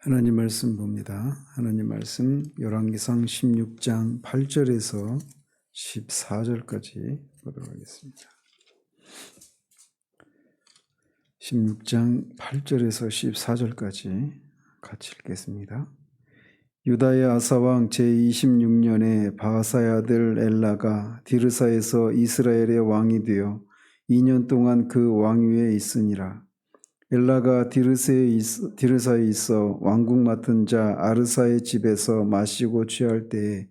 하나님 말씀 봅니다. 하나님 말씀 열왕기상 16장 8절에서 14절까지 보도록 하겠습니다. 16장 8절에서 14절까지 같이 읽겠습니다. 유다의 아사왕 제26년에 바하사의 아들 엘라가 디르사에서 이스라엘의 왕이 되어 2년 동안 그 왕위에 있으니라. 엘라가 디르사에 있어 왕국 맡은 자 아르사의 집에서 마시고 취할 때에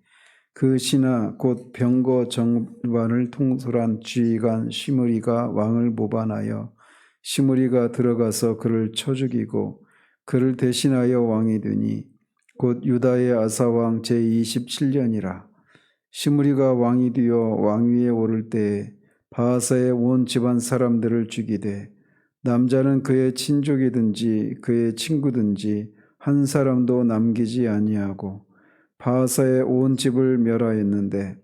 그 신하 곧 병거 정반을 통솔한 지휘관 시므리가 왕을 모반하여 시므리가 들어가서 그를 쳐 죽이고 그를 대신하여 왕이 되니 곧 유다의 아사왕 제27년이라. 시므리가 왕이 되어 왕위에 오를 때에 바하사의 온 집안 사람들을 죽이되 남자는 그의 친족이든지 그의 친구든지 한 사람도 남기지 아니하고 바하사의 온 집을 멸하였는데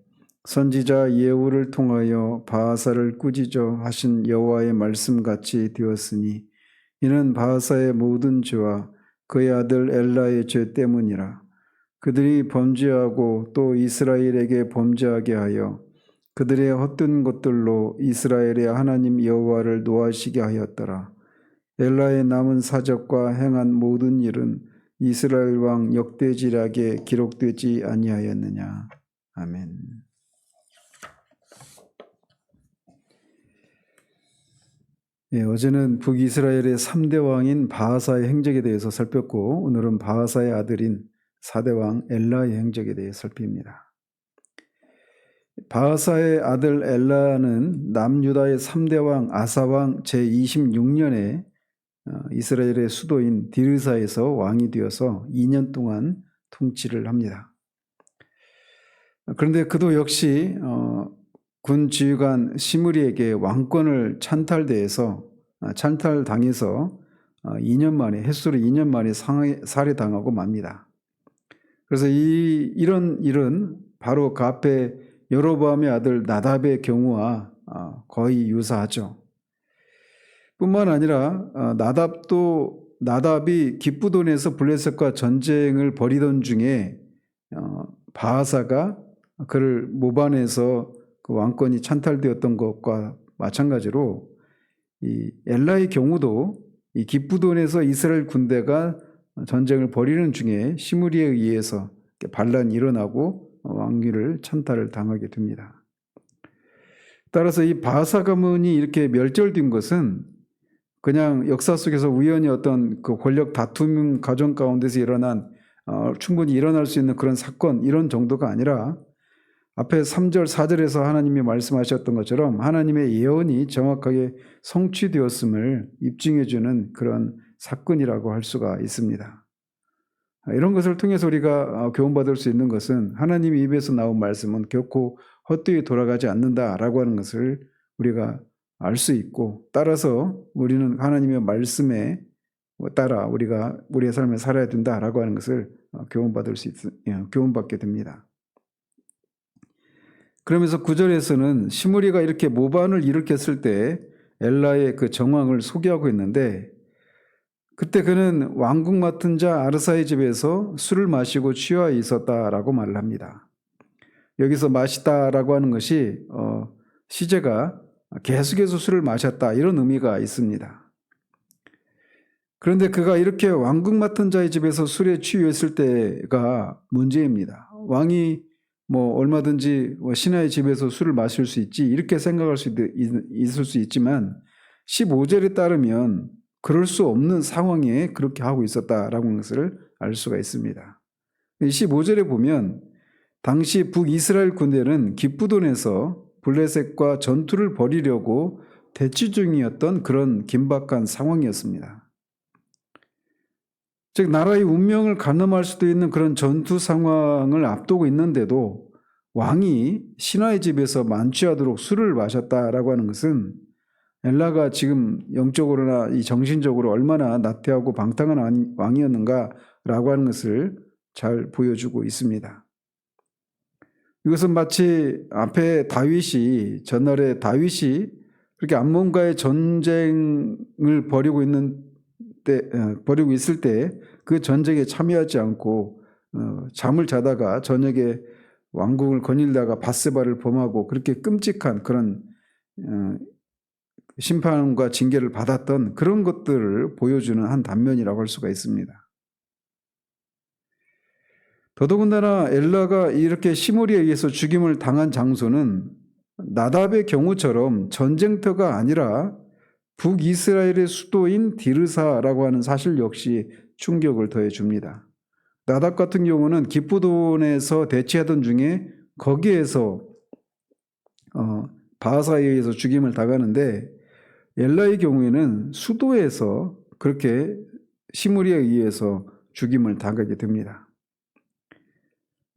선지자 예후를 통하여 바하사를 꾸짖어 하신 여호와의 말씀같이 되었으니 이는 바하사의 모든 죄와 그의 아들 엘라의 죄 때문이라. 그들이 범죄하고 또 이스라엘에게 범죄하게 하여 그들의 헛된 것들로 이스라엘의 하나님 여호와를 노하시게 하였더라. 엘라의 남은 사적과 행한 모든 일은 이스라엘 왕 역대지략에 기록되지 아니하였느냐. 아멘. 어제는 북이스라엘의 3대 왕인 바하사의 행적에 대해서 살폈고 오늘은 바하사의 아들인 4대 왕 엘라의 행적에 대해 살핍니다. 바하사의 아들 엘라는 남유다의 3대 왕 아사왕 제26년에 이스라엘의 수도인 디르사에서 왕이 되어서 2년 동안 통치를 합니다. 그런데 그도 역시 군 지휘관 시므리에게 왕권을 찬탈당해서 2년 만에 햇수로 2년 만에 살해당하고 맙니다. 그래서 이런 일은 바로 그 앞에 여로보암의 아들 나답의 경우와 거의 유사하죠. 뿐만 아니라 나답이 기브돈에서 블레셋과 전쟁을 벌이던 중에 바하사가 그를 모반해서 그 왕권이 찬탈되었던 것과 마찬가지로 이 엘라의 경우도 이 기브돈에서 이스라엘 군대가 전쟁을 벌이는 중에 시므리에 의해서 반란이 일어나고 왕위를 찬탈을 당하게 됩니다. 따라서 이 바하사 가문이 이렇게 멸절된 것은 그냥 역사 속에서 우연히 어떤 그 권력 다툼 과정 가운데서 일어난 충분히 일어날 수 있는 그런 사건 이런 정도가 아니라 앞에 3절 4절에서 하나님이 말씀하셨던 것처럼 하나님의 예언이 정확하게 성취되었음을 입증해주는 그런 사건이라고 할 수가 있습니다. 이런 것을 통해서 우리가 교훈받을 수 있는 것은 하나님의 입에서 나온 말씀은 결코 헛되이 돌아가지 않는다라고 하는 것을 우리가 알 수 있고 따라서 우리는 하나님의 말씀에 따라 우리가 우리의 삶을 살아야 된다라고 하는 것을 교훈받게 됩니다. 그러면서 9절에서는 시므리가 이렇게 모반을 일으켰을 때 엘라의 그 정황을 소개하고 있는데 그때 그는 왕국 맡은 자 아르사의 집에서 술을 마시고 취하여 있었다라고 말을 합니다. 여기서 마시다라고 하는 것이 시제가 계속해서 술을 마셨다 이런 의미가 있습니다. 그런데 그가 이렇게 왕국 맡은 자의 집에서 술에 취했을 때가 문제입니다. 왕이 얼마든지 신하의 집에서 술을 마실 수 있지 이렇게 생각할 수 있을 수 있지만 15절에 따르면 그럴 수 없는 상황에 그렇게 하고 있었다라고 하는 것을 알 수가 있습니다. 15절에 보면 당시 북이스라엘 군대는 기브돈에서 블레셋과 전투를 벌이려고 대치 중이었던 그런 긴박한 상황이었습니다. 즉 나라의 운명을 가늠할 수도 있는 그런 전투 상황을 앞두고 있는데도 왕이 신하의 집에서 만취하도록 술을 마셨다라고 하는 것은 엘라가 지금 영적으로나 이 정신적으로 얼마나 나태하고 방탕한 왕이었는가라고 하는 것을 잘 보여주고 있습니다. 이것은 마치 앞에 전날에 다윗이 그렇게 암몬과의 전쟁을 벌이고 있을 때 그 전쟁에 참여하지 않고 잠을 자다가 저녁에 왕궁을 거닐다가 밧세바를 범하고 그렇게 끔찍한 그런 심판과 징계를 받았던 그런 것들을 보여주는 한 단면이라고 할 수가 있습니다. 더더군다나 엘라가 이렇게 시므리에 의해서 죽임을 당한 장소는 나답의 경우처럼 전쟁터가 아니라 북이스라엘의 수도인 디르사라고 하는 사실 역시 충격을 더해 줍니다. 나답 같은 경우는 기브돈에서 대치하던 중에 거기에서 바하사에 의해서 죽임을 당하는데 엘라의 경우에는 수도에서 그렇게 시므리에 의해서 죽임을 당하게 됩니다.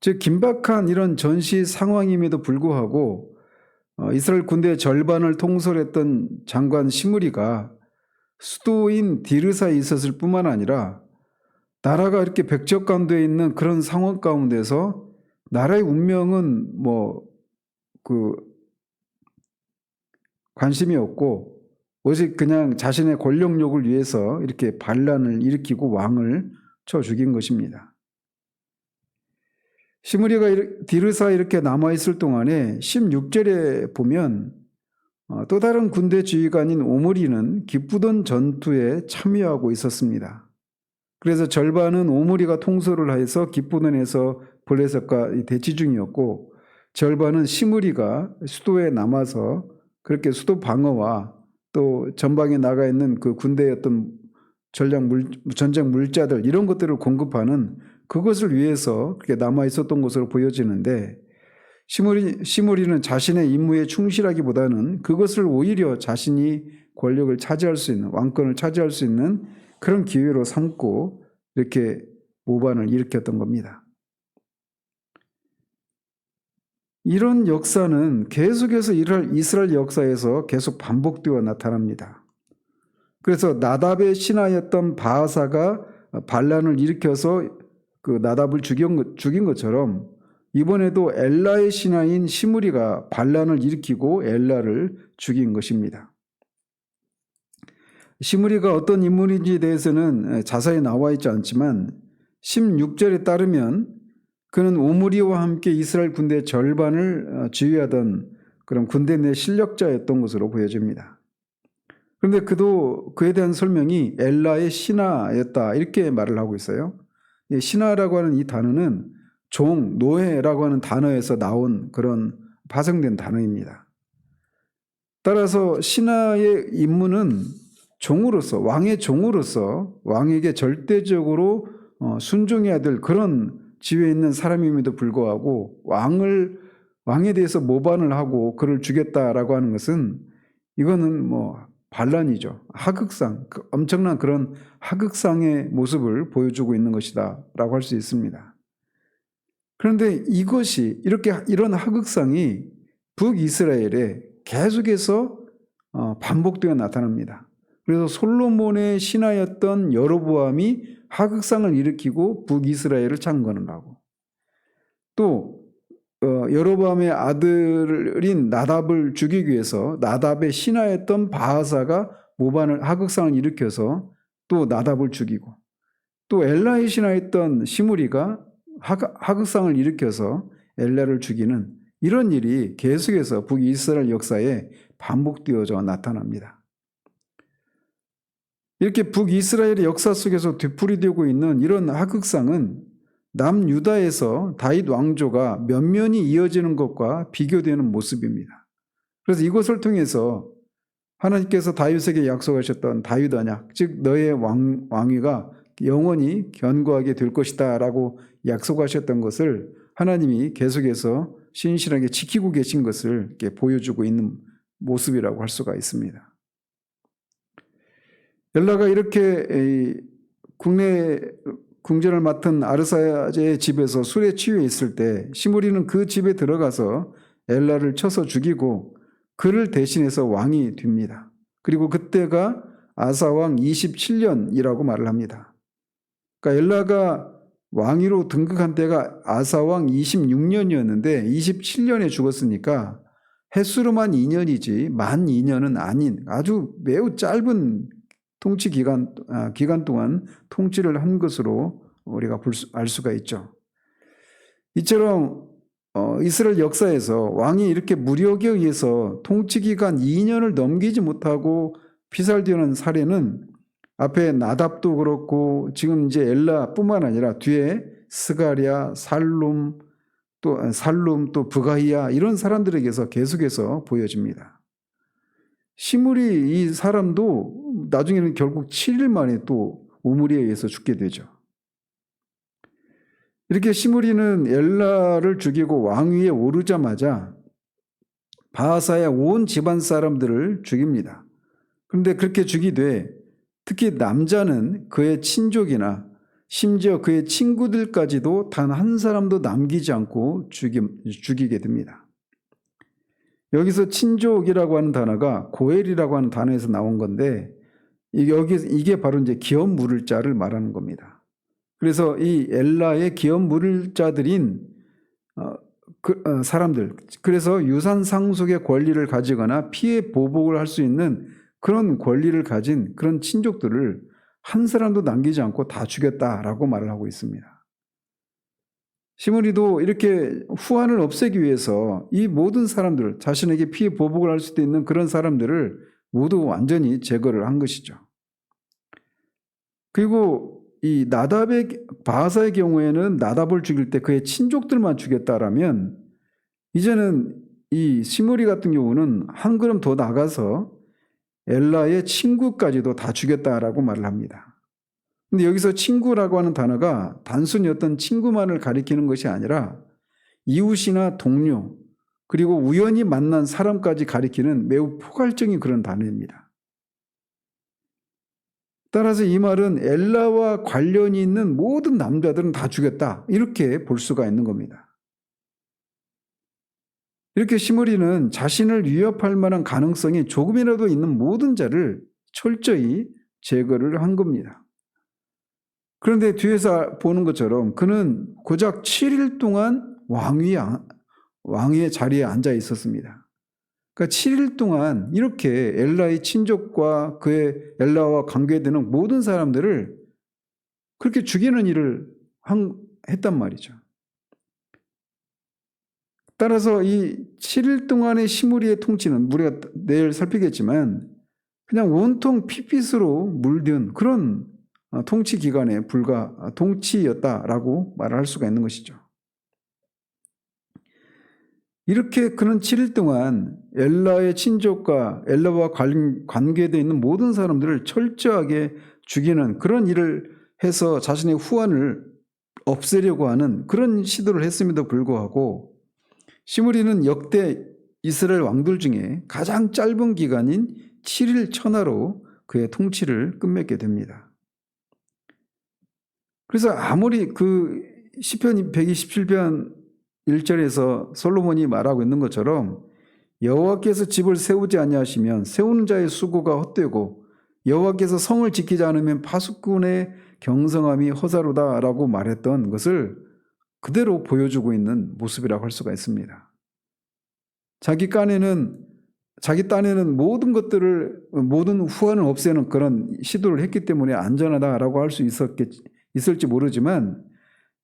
즉 긴박한 이런 전시 상황임에도 불구하고 이스라엘 군대의 절반을 통솔했던 장관 시므리가 수도인 디르사에 있었을 뿐만 아니라 나라가 이렇게 백척간도에 있는 그런 상황 가운데서 나라의 운명은 관심이 없고 오직 그냥 자신의 권력욕을 위해서 이렇게 반란을 일으키고 왕을 쳐 죽인 것입니다. 시므리가 디르사에 이렇게 남아있을 동안에 16절에 보면 또 다른 군대 지휘관인 오므리는 기브돈 전투에 참여하고 있었습니다. 그래서 절반은 오므리가 통솔을 해서 기브돈에서 블레셋과 대치 중이었고 절반은 시므리가 수도에 남아서 그렇게 수도 방어와 또 전방에 나가 있는 그 군대의 어떤 전쟁 물자들 이런 것들을 공급하는 그것을 위해서 그렇게 남아 있었던 것으로 보여지는데 시므리는 자신의 임무에 충실하기보다는 그것을 오히려 자신이 권력을 차지할 수 있는 왕권을 차지할 수 있는 그런 기회로 삼고 이렇게 모반을 일으켰던 겁니다. 이런 역사는 계속해서 이스라엘 역사에서 계속 반복되어 나타납니다. 그래서 나답의 신하였던 바하사가 반란을 일으켜서 그 나답을 죽인 것처럼 이번에도 엘라의 신하인 시므리가 반란을 일으키고 엘라를 죽인 것입니다. 시므리가 어떤 인물인지에 대해서는 자세히 나와 있지 않지만 16절에 따르면 그는 오므리와 함께 이스라엘 군대의 절반을 지휘하던 그런 군대 내 실력자였던 것으로 보여집니다. 그런데 그도 그에 대한 설명이 엘라의 신하였다 이렇게 말을 하고 있어요. 신하라고 하는 이 단어는 종, 노예라고 하는 단어에서 나온 그런 파생된 단어입니다. 따라서 신하의 임무는 종으로서 왕의 종으로서 왕에게 절대적으로 순종해야 될 그런 지위에 있는 사람임에도 불구하고 왕에 대해서 모반을 하고 그를 죽였다라고 하는 것은 이거는 반란이죠. 하극상, 엄청난 그런 하극상의 모습을 보여주고 있는 것이다 라고 할 수 있습니다. 그런데 이것이 이런 하극상이 북이스라엘에 계속해서 반복되어 나타납니다. 그래서 솔로몬의 신하였던 여로보암이 하극상을 일으키고 북이스라엘을 창건을 하고 또 여로보암의 아들인 나답을 죽이기 위해서 나답의 신하였던 바하사가 하극상을 일으켜서 또 나답을 죽이고 또 엘라의 신하였던 시므리가 하극상을 일으켜서 엘라를 죽이는 이런 일이 계속해서 북이스라엘 역사에 반복되어져 나타납니다. 이렇게 북이스라엘의 역사 속에서 되풀이되고 있는 이런 하극상은 남유다에서 다윗 왕조가 면면이 이어지는 것과 비교되는 모습입니다. 그래서 이것을 통해서 하나님께서 다윗에게 약속하셨던 다윗 언약, 즉 너의 왕위가 영원히 견고하게 될 것이다 라고 약속하셨던 것을 하나님이 계속해서 신실하게 지키고 계신 것을 이렇게 보여주고 있는 모습이라고 할 수가 있습니다. 엘라가 이렇게 국내 궁전을 맡은 아르사의 집에서 술에 취해 있을 때 시므리는 그 집에 들어가서 엘라를 쳐서 죽이고 그를 대신해서 왕이 됩니다. 그리고 그때가 아사왕 27년이라고 말을 합니다. 그러니까 엘라가 왕위로 등극한 때가 아사왕 26년이었는데 27년에 죽었으니까 횟수로만 2년이지 만 2년은 아닌 아주 매우 짧은 기간 동안 통치를 한 것으로 우리가 알 수가 있죠. 이처럼 이스라엘 역사에서 왕이 이렇게 무력에 의해서 통치 기간 2년을 넘기지 못하고 피살되는 사례는 앞에 나답도 그렇고 지금 이제 엘라뿐만 아니라 뒤에 스가랴, 살룸 또 브가히야 이런 사람들에게서 계속해서 보여집니다. 시므리 이 사람도 나중에는 결국 7일 만에 또 우물에 의해서 죽게 되죠. 이렇게 시므리는 엘라를 죽이고 왕위에 오르자마자 바하사의 온 집안 사람들을 죽입니다. 그런데 그렇게 죽이되 특히 남자는 그의 친족이나 심지어 그의 친구들까지도 단 한 사람도 남기지 않고 죽이게 됩니다. 여기서 친족이라고 하는 단어가 고엘이라고 하는 단어에서 나온 건데 이게 바로 이제 기업 물을 자를 말하는 겁니다. 그래서 이 엘라의 기업 물을 자들인 사람들, 그래서 유산 상속의 권리를 가지거나 피해 보복을 할 수 있는 그런 권리를 가진 그런 친족들을 한 사람도 남기지 않고 다 죽였다라고 말을 하고 있습니다. 시므리도 이렇게 후환을 없애기 위해서 이 모든 사람들, 자신에게 피해 보복을 할 수도 있는 그런 사람들을 모두 완전히 제거를 한 것이죠. 그리고 이 바하사의 경우에는 나답을 죽일 때 그의 친족들만 죽였다라면 이제는 이 시므리 같은 경우는 한 걸음 더 나가서 엘라의 친구까지도 다 죽였다라고 말을 합니다. 근데 여기서 친구라고 하는 단어가 단순히 어떤 친구만을 가리키는 것이 아니라 이웃이나 동료 그리고 우연히 만난 사람까지 가리키는 매우 포괄적인 그런 단어입니다. 따라서 이 말은 엘라와 관련이 있는 모든 남자들은 다 죽였다 이렇게 볼 수가 있는 겁니다. 이렇게 시므리는 자신을 위협할 만한 가능성이 조금이라도 있는 모든 자를 철저히 제거를 한 겁니다. 그런데 뒤에서 보는 것처럼 그는 고작 7일 동안 왕위의 자리에 앉아 있었습니다. 그러니까 7일 동안 이렇게 엘라의 친족과 엘라와 관계되는 모든 사람들을 그렇게 죽이는 일을 했단 말이죠. 따라서 이 7일 동안의 시므리의 통치는 우리가 내일 살피겠지만 그냥 온통 핏빛으로 물든 그런 통치 기간에 불과 통치였다라고 말할 수가 있는 것이죠. 이렇게 그는 7일 동안 엘라의 친족과 엘라와 관계되어 있는 모든 사람들을 철저하게 죽이는 그런 일을 해서 자신의 후환을 없애려고 하는 그런 시도를 했음에도 불구하고 시므리는 역대 이스라엘 왕들 중에 가장 짧은 기간인 7일 천하로 그의 통치를 끝맺게 됩니다. 그래서 아무리 그 시편 127편 1절에서 솔로몬이 말하고 있는 것처럼 여호와께서 집을 세우지 아니하시면 세우는 자의 수고가 헛되고 여호와께서 성을 지키지 않으면 파수꾼의 경성함이 허사로다라고 말했던 것을 그대로 보여주고 있는 모습이라고 할 수가 있습니다. 자기 딴에는 모든 후환을 없애는 그런 시도를 했기 때문에 안전하다라고 할 수 있을지 모르지만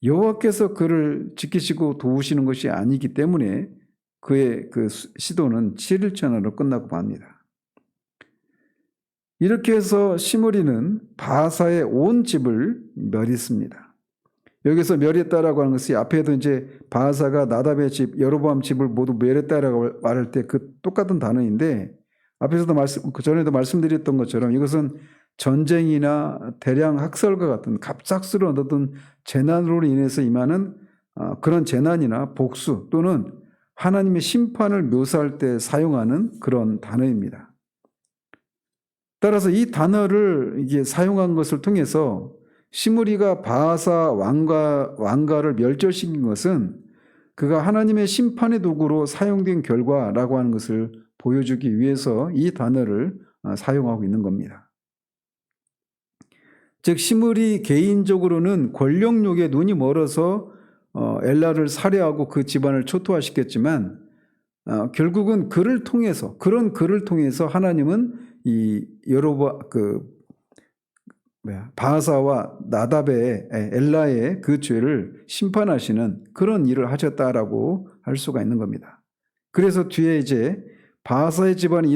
여호와께서 그를 지키시고 도우시는 것이 아니기 때문에 그의 그 시도는 7일천하로 끝나고 맙니다. 이렇게 해서 시므리는 바하사의 온 집을 멸했습니다. 여기서 멸했다라고 하는 것이 앞에도 이제 바하사가 나답의 집, 여로보암 집을 모두 멸했다라고 말할 때 그 똑같은 단어인데 앞에서도 그 전에도 말씀드렸던 것처럼 이것은 전쟁이나 대량 학살과 같은 갑작스러운 어떤 재난으로 인해서 임하는 그런 재난이나 복수 또는 하나님의 심판을 묘사할 때 사용하는 그런 단어입니다. 따라서 이 단어를 이게 사용한 것을 통해서 시므리가 바하사 왕가를 멸절시킨 것은 그가 하나님의 심판의 도구로 사용된 결과라고 하는 것을 보여주기 위해서 이 단어를 사용하고 있는 겁니다. 즉 시므리 개인적으로는 권력욕에 눈이 멀어서 엘라를 살해하고 그 집안을 초토화시켰지만 결국은 그런 글을 통해서 하나님은 이 바하사와 나답의 엘라의 그 죄를 심판하시는 그런 일을 하셨다라고 할 수가 있는 겁니다. 그래서 뒤에 이제 바하사의 집안이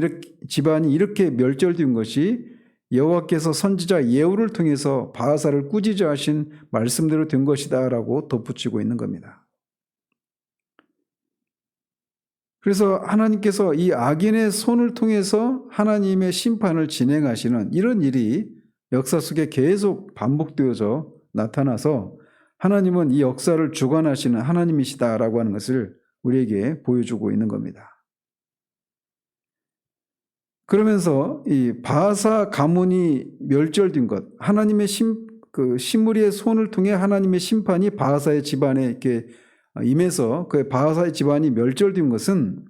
이렇게 멸절된 것이 여호와께서 선지자 예후를 통해서 바하사를 꾸짖어 하신 말씀대로 된 것이다라고 덧붙이고 있는 겁니다. 그래서 하나님께서 이 악인의 손을 통해서 하나님의 심판을 진행하시는 이런 일이 역사 속에 계속 반복되어져 나타나서 하나님은 이 역사를 주관하시는 하나님이시다라고 하는 것을 우리에게 보여주고 있는 겁니다. 그러면서 이 바하사 가문이 멸절된 것, 하나님의 시므리의 손을 통해 하나님의 심판이 바하사의 집안에 이렇게 임해서 그 바하사의 집안이 멸절된 것은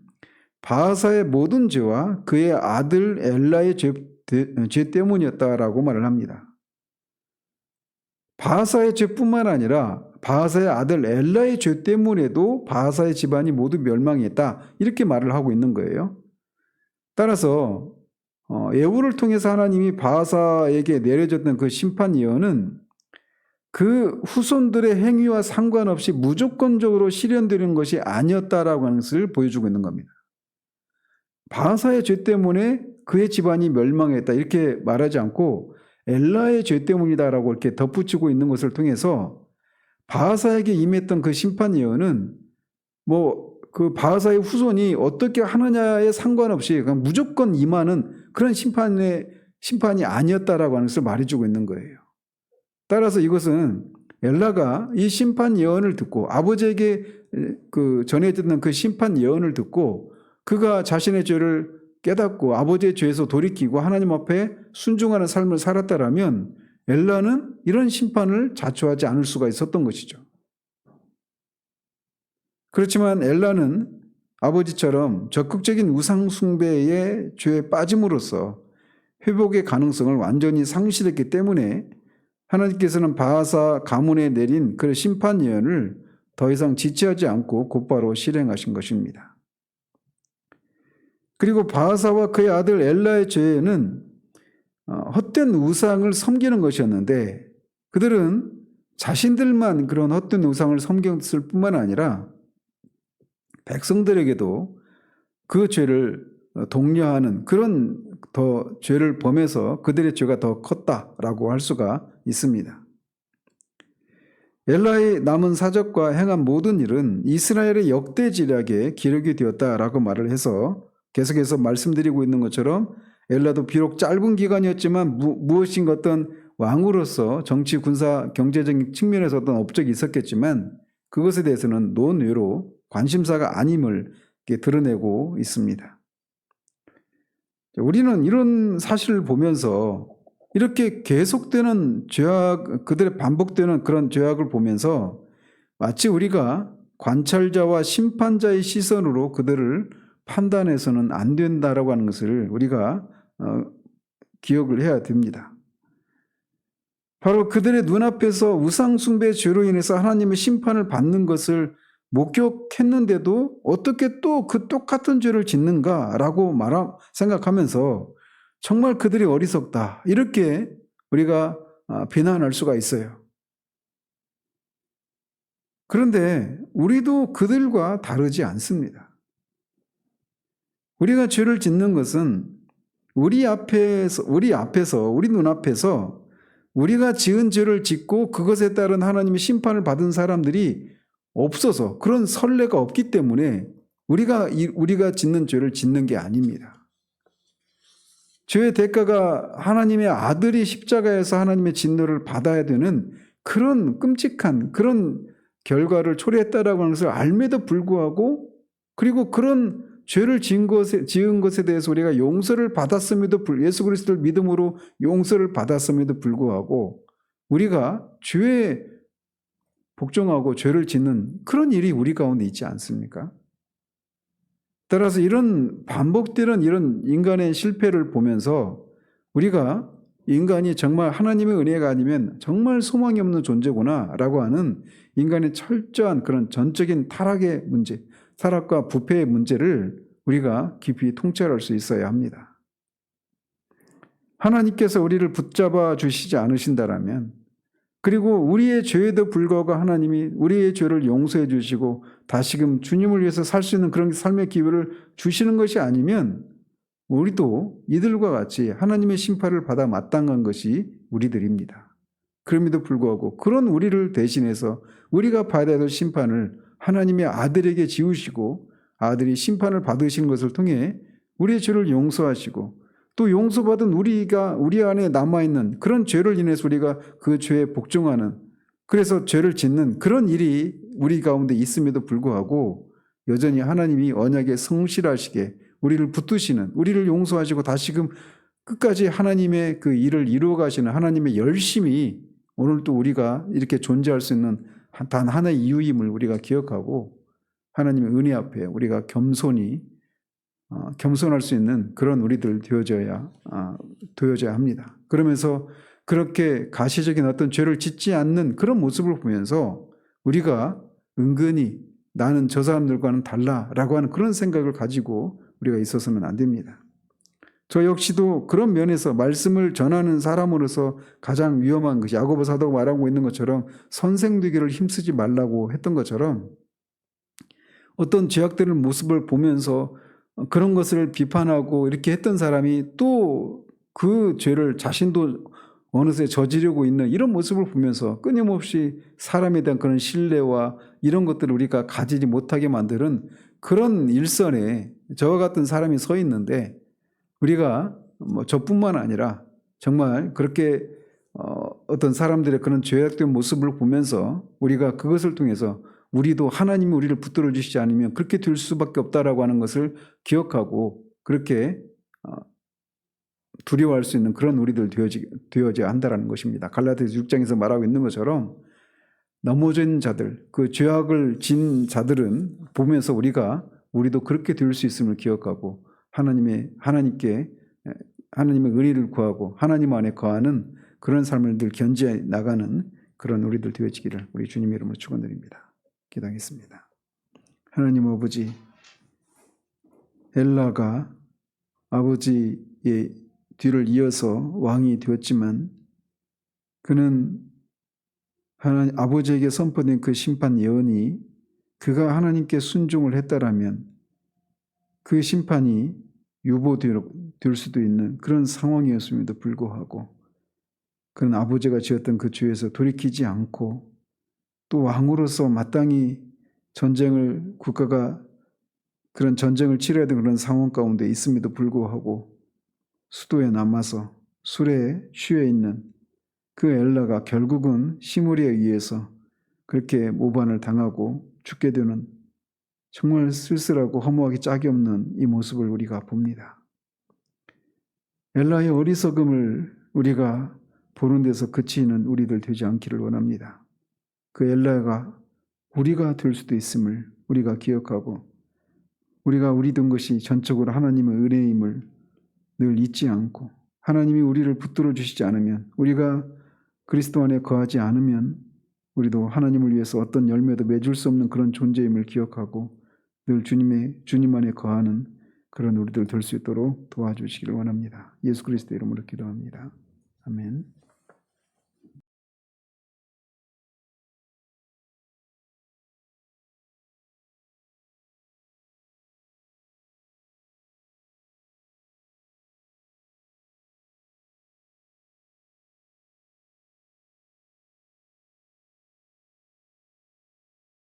바하사의 모든 죄와 그의 아들 엘라의 죄 때문이었다라고 말을 합니다. 바하사의 죄뿐만 아니라 바하사의 아들 엘라의 죄 때문에도 바하사의 집안이 모두 멸망했다, 이렇게 말을 하고 있는 거예요. 따라서 예후를 통해서 하나님이 바하사에게 내려졌던 그 심판 예언은 그 후손들의 행위와 상관없이 무조건적으로 실현되는 것이 아니었다라고 하는 것을 보여주고 있는 겁니다. 바하사의 죄 때문에 그의 집안이 멸망했다, 이렇게 말하지 않고 엘라의 죄 때문이다라고 이렇게 덧붙이고 있는 것을 통해서 바하사에게 임했던 그 심판 예언은 그 바하사의 후손이 어떻게 하느냐에 상관없이 그냥 무조건 임하는 그런 심판이 아니었다라고 하는 것을 말해주고 있는 거예요. 따라서 이것은 엘라가 이 심판 예언을 듣고 아버지에게 전해졌던 그 심판 예언을 듣고 그가 자신의 죄를 깨닫고 아버지의 죄에서 돌이키고 하나님 앞에 순종하는 삶을 살았다라면 엘라는 이런 심판을 자초하지 않을 수가 있었던 것이죠. 그렇지만 엘라는 아버지처럼 적극적인 우상 숭배의 죄에 빠짐으로써 회복의 가능성을 완전히 상실했기 때문에 하나님께서는 바하사 가문에 내린 그 심판 예언을 더 이상 지체하지 않고 곧바로 실행하신 것입니다. 그리고 바하사와 그의 아들 엘라의 죄는 헛된 우상을 섬기는 것이었는데 그들은 자신들만 그런 헛된 우상을 섬겼을 뿐만 아니라 백성들에게도 그 죄를 독려하는 그런 더 죄를 범해서 그들의 죄가 더 컸다라고 할 수가 있습니다. 엘라의 남은 사적과 행한 모든 일은 이스라엘의 역대 지략에 기록이 되었다라고 말을 해서 계속해서 말씀드리고 있는 것처럼 엘라도 비록 짧은 기간이었지만 무엇인가 어떤 왕으로서 정치, 군사, 경제적인 측면에서 어떤 업적이 있었겠지만 그것에 대해서는 논외로 관심사가 아님을 드러내고 있습니다. 우리는 이런 사실을 보면서 이렇게 계속되는 죄악, 그들의 반복되는 그런 죄악을 보면서 마치 우리가 관찰자와 심판자의 시선으로 그들을 판단해서는 안 된다라고 하는 것을 우리가 기억을 해야 됩니다. 바로 그들의 눈앞에서 우상숭배 죄로 인해서 하나님의 심판을 받는 것을 목격했는데도 어떻게 또 그 똑같은 죄를 짓는가라고 생각하면서 정말 그들이 어리석다, 이렇게 우리가 비난할 수가 있어요. 그런데 우리도 그들과 다르지 않습니다. 우리가 죄를 짓는 것은 우리 눈앞에서 우리가 지은 죄를 짓고 그것에 따른 하나님의 심판을 받은 사람들이 없어서 그런 선례가 없기 때문에 우리가 짓는 죄를 짓는 게 아닙니다. 죄의 대가가 하나님의 아들이 십자가에서 하나님의 진노를 받아야 되는 그런 끔찍한 그런 결과를 초래했다라고 하는 것을 알매도 불구하고, 그리고 그런 죄를 지은 것에 대해서 우리가 용서를 받았음에도 예수 그리스도를 믿음으로 용서를 받았음에도 불구하고 우리가 죄에 복종하고 죄를 짓는 그런 일이 우리 가운데 있지 않습니까? 따라서 이런 반복되는 이런 인간의 실패를 보면서 우리가 인간이 정말 하나님의 은혜가 아니면 정말 소망이 없는 존재구나 라고 하는 인간의 철저한 그런 전적인 타락의 문제, 타락과 부패의 문제를 우리가 깊이 통찰할 수 있어야 합니다. 하나님께서 우리를 붙잡아 주시지 않으신다라면, 그리고 우리의 죄에도 불구하고 하나님이 우리의 죄를 용서해 주시고 다시금 주님을 위해서 살 수 있는 그런 삶의 기회를 주시는 것이 아니면 우리도 이들과 같이 하나님의 심판을 받아 마땅한 것이 우리들입니다. 그럼에도 불구하고 그런 우리를 대신해서 우리가 받아야 될 심판을 하나님의 아들에게 지우시고 아들이 심판을 받으시는 것을 통해 우리의 죄를 용서하시고 또 용서받은 우리 안에 남아있는 그런 죄를 인해서 우리가 그 죄에 복종하는, 그래서 죄를 짓는 그런 일이 우리 가운데 있음에도 불구하고 여전히 하나님이 언약에 성실하시게 우리를 붙드시는, 우리를 용서하시고 다시금 끝까지 하나님의 그 일을 이루어 가시는 하나님의 열심이 오늘도 우리가 이렇게 존재할 수 있는 단 하나의 이유임을 우리가 기억하고 하나님의 은혜 앞에 우리가 겸손할 수 있는 그런 우리들 되어져야 합니다. 그러면서 그렇게 가시적인 어떤 죄를 짓지 않는 그런 모습을 보면서 우리가 은근히 나는 저 사람들과는 달라라고 하는 그런 생각을 가지고 우리가 있어서는 안 됩니다. 저 역시도 그런 면에서 말씀을 전하는 사람으로서 가장 위험한 것이 야고보 사도가 말하고 있는 것처럼 선생되기를 힘쓰지 말라고 했던 것처럼 어떤 죄악되는 모습을 보면서 그런 것을 비판하고 이렇게 했던 사람이 또 그 죄를 자신도 어느새 저지르고 있는 이런 모습을 보면서 끊임없이 사람에 대한 그런 신뢰와 이런 것들을 우리가 가지지 못하게 만드는 그런 일선에 저와 같은 사람이 서 있는데, 우리가 저뿐만 아니라 정말 그렇게 어떤 사람들의 그런 죄악된 모습을 보면서 우리가 그것을 통해서 우리도 하나님이 우리를 붙들어 주시지 않으면 그렇게 될 수밖에 없다라고 하는 것을 기억하고 그렇게 두려워할 수 있는 그런 우리들 되어져야 한다는 것입니다. 갈라디아서 6장에서 말하고 있는 것처럼 넘어진 자들, 그 죄악을 진 자들은 보면서 우리도 그렇게 될 수 있음을 기억하고 하나님의 은혜를 구하고 하나님 안에 거하는 그런 삶을 늘 견지해 나가는 그런 우리들 되어지기를 우리 주님의 이름으로 축원드립니다. 기도하겠습니다. 하나님 아버지, 엘라가 아버지의 뒤를 이어서 왕이 되었지만 그는 하나님 아버지에게 선포된 그 심판 예언이 그가 하나님께 순종을 했다라면 그 심판이 유보될 수도 있는 그런 상황이었음에도 불구하고 그는 아버지가 지었던 그 죄에서 돌이키지 않고 또 왕으로서 마땅히 국가가 그런 전쟁을 치러야 되는 그런 상황 가운데 있음에도 불구하고 수도에 남아서 술에 취해 있는 그 엘라가 결국은 시므리에 의해서 그렇게 모반을 당하고 죽게 되는 정말 쓸쓸하고 허무하기 짝이 없는 이 모습을 우리가 봅니다. 엘라의 어리석음을 우리가 보는 데서 그치는 우리들 되지 않기를 원합니다. 그 엘라가 우리가 될 수도 있음을 우리가 기억하고 우리가 우리 된 것이 전적으로 하나님의 은혜임을 늘 잊지 않고 하나님이 우리를 붙들어 주시지 않으면, 우리가 그리스도 안에 거하지 않으면 우리도 하나님을 위해서 어떤 열매도 맺을 수 없는 그런 존재임을 기억하고 늘 주님 안에 거하는 그런 우리들 될 수 있도록 도와주시기를 원합니다. 예수 그리스도 이름으로 기도합니다. 아멘.